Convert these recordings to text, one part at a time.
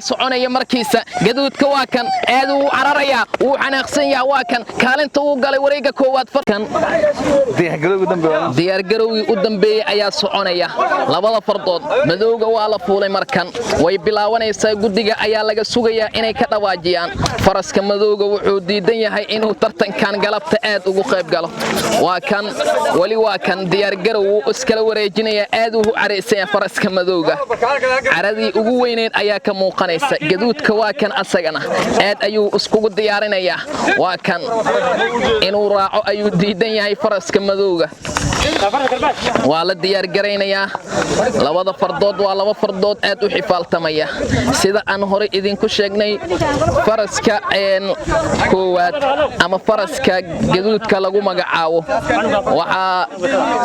soconaya markiisa gaduudka waa kan aad uu cararaya uu xanaaqsan yahay waa kan kaalinta uu galay wareega koowaad farkan diyaar garowgii u dambeeyay ayaa soconaya labada fardood madowga waa la fuulay markan way bilaawanaysaa gudiga ayaa laga sugayaa inay ka dhawaajiyaan faraska madowga wuxuu diidan yahay inuu tartankan galabta aad ugu qayb galo waa kan wali waa kan diyaar garow uu iskala wareejinaya aad uu careysan faraska madowga caradii ugu weyneed ayaa ka muuqanaysa gaduudka waa kan asagana aad ayuu iskugu diyaarinayaa waa kan inuu raaco ayuu diidan yahay faraska madowga waa la diyaar gareynayaa labada fardood waa laba fardood aad u xifaaltamaya sida aan hore idinku sheegnay faraska koowaad ama faraska gaduudka lagu magacaabo waxaa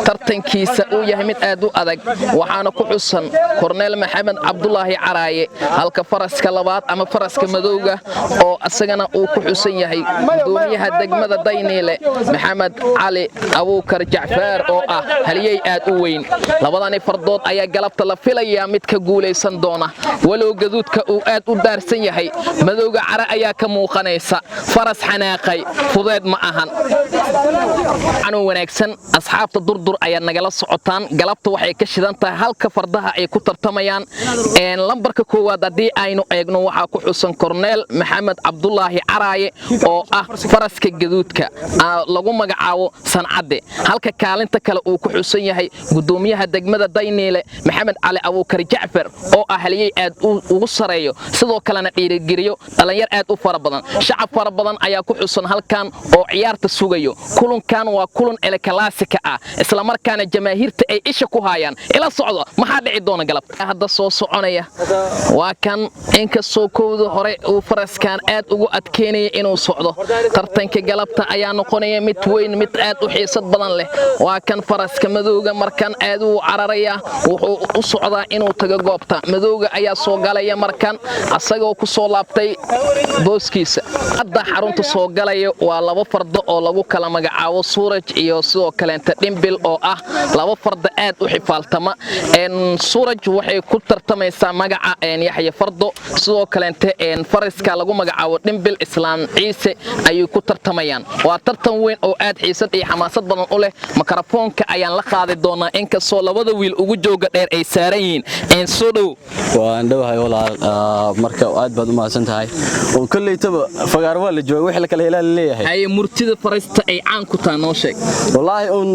tartankiisa uu yahay mid aad u adag waxaana ku xusan korneel maxamed cabdulaahi caraaye halka faraska labaad ama faraska madowga oo asagana uu ku xusan yahay gudoomiyaha degmada Dayniile maxamed cali abuukar jacfaar oo ah haliyay aad u weyn labadani fardood ayaa galabta la filayaa mid ka guuleysan doona walow gaduudka uu aad u daarsan yahay madowga cara ayaa ka muuqanaysa faras xanaaqay fudeed ma ahan anu wanaagsan asxaabta durdur ayaa nagala socotaan galabta waxay ka shidan tahay halka fardaha ay ku tartamayaan lambarka koowaad hadii aynu eegno waxaa ku xusan korneel maxamed cabdulaahi caraaye oo ah faraska gaduudka lagu magacaabo sancade halka kaalinta kale uu ku xusan yahay gudoomiyaha degmada Dayniile maxamed cali abuukar jacfar oo ah haliyay aad ugu sareeyo sidoo kalena dhiirigeliyo dhalinyar aad u fara badan shacab fara badan ayaa ku xusan halkan oo ciyaarta sugayo kulankan waa kulan elkalaasika ah isla markaana jamaahiirta ay isha ku hayaan ila socdo maxaa dhici doona galabta hadda soo soconaya waa kan inkastoo kooda hore uu faraskan aad ugu adkeynaya inuu socdo tartanka galabta ayaa noqonaya mid weyn mid aad u xiisad badan leh waa kan faraska madowga markan aad uu cararaya wuxuu u socdaa inuu tago goobta madowga ayaa soo galaya markan asagoo ku soo laabtay booskiisa hadda xarunta soo galaya waa laba fardo oo lagu kala magacaabo Suuraj iyo sidoo kale Dhimbil oo ah laba fardo aad u xifaaltama Suuraj waxay ku tartamaysaa magaca Yaxya Fardo sidoo kale faraska lagu magacaabo Dhimbil Islaan Ciise ayuu ku tartamayaan waa tartan weyn oo aad xiisad iyo xamaasad badan u leh makarafoonka ayaan la qaadi doonaa inkastoo labada wiil ugu jooga dheer ay saaran yihiin soo dhow waan dhawahay walaal marka aad baad u mahadsan tahay oo kulleeytaba fagaar waa la jooga wixii la kala helaa leeyahay ay murtida farasta ay caan ku taa noo sheeg wallahi on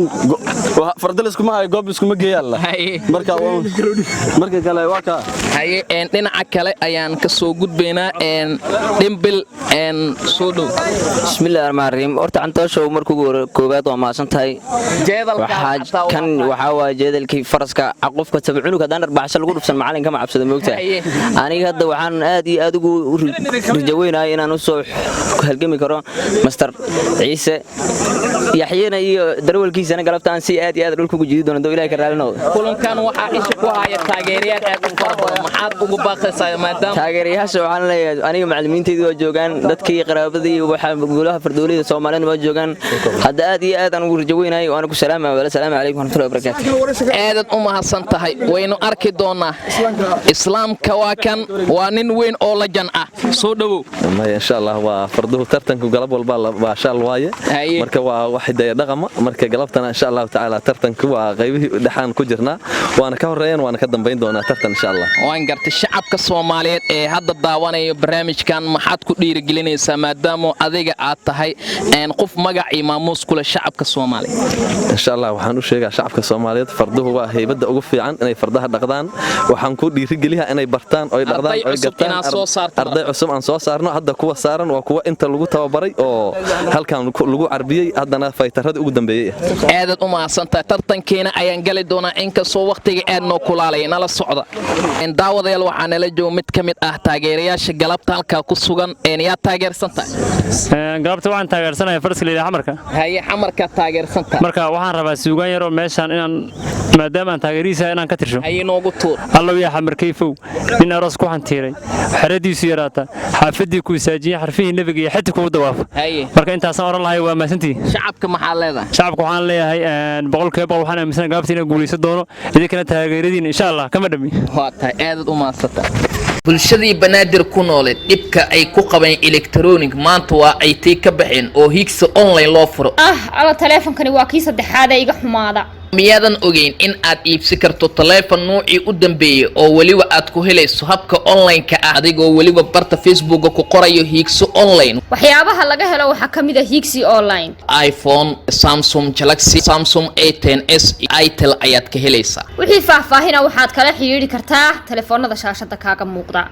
fardalisku ma hay goob isku ma geeyaan marka kale waa ka haye dhinaca kale ayaan ka soo gudbeynaa Dhimbil soo dhow bismillaahir rahmaanir rahiim horta cantoosho markuu koobaad waa maasan tahay kan waxa waa jeedalkii faraska qofka tabcunuka hadaan arbaaxsha lagu dhufsan macalinka ma cabsada moogtahay aniga hadda waxaan aad iyo aad ugu rajaweynahay inaan u soo halgami karo master ciise yaxyeena iyo darwalkiisana galabtaan si aad iyo aad dhulka ugu jiidi doono ilaahay ka raalino kulankan waxa isha ku haya taageerayaal aad u fara badan maxaad ugu baaqaysaa maadaama taageerayaasha waxaan leeyahay aniga macallimiinteedii waa joogan dadkii qaraabadii waxa golaha fardoolida Soomaaliyeed waa joogan hadda aad iyo aad aan ugu rajaweynahay waan ku salaamayaa assalaamu calaykum wa rahmatullahi wa barakaatuh aad u mahadsan tahay waynu arki doonaa islaamka waa kan waa nin weyn oo la jan ah soo dhawow insha Allah waa farduhu tartanku galab walba waa shal waaye marka waa wax dhaqama marka galabtana insha Allah taala tartanku waa qaybihii dhaxan ku jirnaa waana ka horeeyeen waana ka dambeyn doonaa tartan insha Allah waan gartay shacabka Soomaaliyeed ee hadda daawanayo barnaamijkan maxaad ku dhiirigelinaysaa maadaama adiga aad tahay qof magac iyo maamuus kula shacabka Soomaaliyeed insha Allah waxaan u sheegaa shacabka Soomaaliyeed farduhu waa heybada ugu fiican inay fardaha dhaqdaan waxaan ku dhiirigeliyaa inay bartaan oo dhaqdaan oo gataan arday cusub aan soo saarno hadda kuwa saaran waa kuwa inta lagu tababaray oo halkan lagu carbiyay haddana faytarada ugu dambeeyay aad u mahadsantahay tartankeena ayaan gali doonaa inkastoo waqtiga aad noo kulaalay nala socda daawadayaal waxaan nala joogo mid ka mid ah taageerayaasha galabta halka ku sugan yaa taageersantahay galabta waxaan taageersanahay faraska leeyahay xamarka haye xamarka taageersantahay marka waxaan rabaa suugaan yar oo meeshan inaan maadaama aan taageeriisa inaan ka tirsho haye noogu tuur allow yaa xamarkayfow in aroos ku hantiiray xaradiisu yaraata xaafadii ku saajiyay xarfihii nabiga iyo xiddi ku dawaaf marka intaas aan oran lahay waa maasantii shacabka maxaa leedahay shacabka waxaan leeyahay boqolkiiba waxaan aaminsan galabta inay guuleysan doono idinkana taageeradiin insha Allah kama dhami waa tahay aad u mahadsantahay bulshadii banaadir ku nooleed dhibka ay ku qabeen electronic maanta waa ay tii ka baxeen oo Higsi online loo furo ala teleefankani waa kii saddexaad ee iga xumaada miyaadan ogeyn in aad iibsi karto teleefon noocii u dambeeyay oo waliba aad ku helayso habka online-ka ah adigoo waliba barta Facebook ku qorayo Higsi online waxyaabaha laga helo waxa kamid ah Higsi online iPhone Samsung Galaxy Samsung A10s Itel ayaad ka helaysaa wixii faahfaahin waxaad kala xiriiri kartaa telefoonada shaashada kaaga muuqda